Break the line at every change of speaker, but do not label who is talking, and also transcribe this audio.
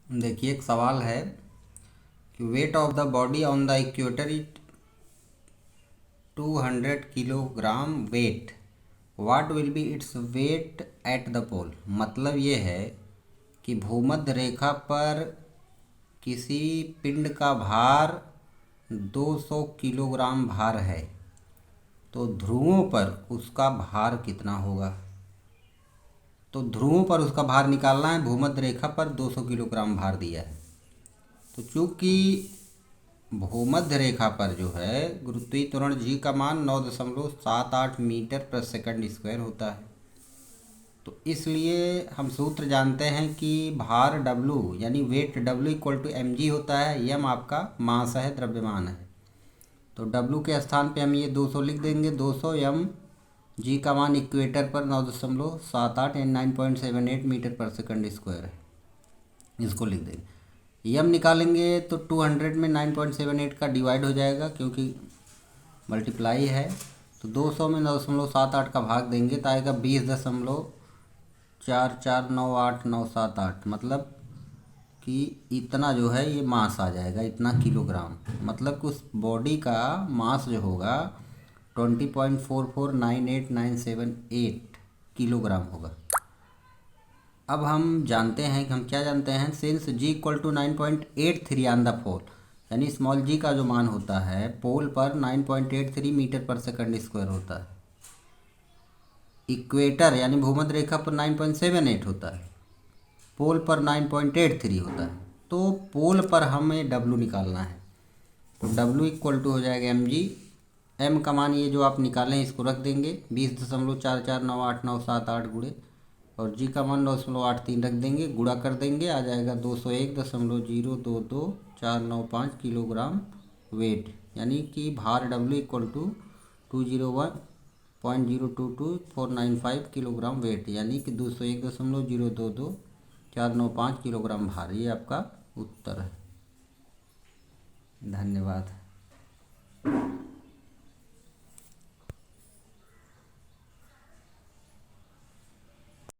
देखिए एक सवाल है कि weight of the body on the equator it 200 kilogram weight, what will be its weight at the pole. मतलब ये है कि भूमध्य रेखा पर किसी पिंड का भार 200 किलोग्राम भार है, तो ध्रुवों पर उसका भार कितना होगा। तो ध्रुवों पर उसका भार निकालना है। भूमध्य रेखा पर 200 किलोग्राम भार दिया है, तो चूंकि भूमध्य रेखा पर जो है गुरुत्वीय त्वरण जी का मान 9.78 मीटर प्रति सेकंड स्क्वायर होता है, तो इसलिए हम सूत्र जानते हैं कि भार W यानी weight W equal to mg होता है। m आपका मास है, द्रव्यमान है, तो W के स्थान पे हम ये 200 लिख देंगे। 200 m g का मान इक्वेटर पर 9.78 यानी 9.78 मीटर पर सेकंड स्क्वायर है, इसको लिख देंगे। यम निकालेंगे तो 200 में 9.78 का डिवाइड हो जाएगा क्योंकि मल्टीप्लाई है, तो 200 में 9.78 का भाग देंगे तो आएगा 20.4498978। मतलब कि इतना जो है ये मास आ जाएगा, इतना किलोग्राम। मतलब कि उस बॉडी का मास जो होगा 20.449898 किलोग्राम होगा। अब हम जानते हैं कि हम क्या जानते हैं, since G equal to 9.83 on the pole, यानी स्मॉल जी का जो मान होता है पोल पर 9.83 मीटर पर सेकंड स्क्वायर होता है। इक्वेटर यानी भूमध्य रेखा पर 9.78 होता है, पोल पर 9.83 होता है। तो पोल पर हमें डब्लू निकालना है, तो डब्लू इक्वल टू हो जाएगा एम जी। एम का मान ये जो आप निकालें इसको रख देंगे 20.449898 गुणे, और जी का मान 9.83 रख देंगे, गुणा कर देंगे, आ जाएगा 201.0022495 किलोग्राम वेट। यानी कि भार W equal to 201.022495 kilogram weight, यानी कि 201.022 495 किलोग्राम भार। ये आपका उत्तर है। धन्यवाद।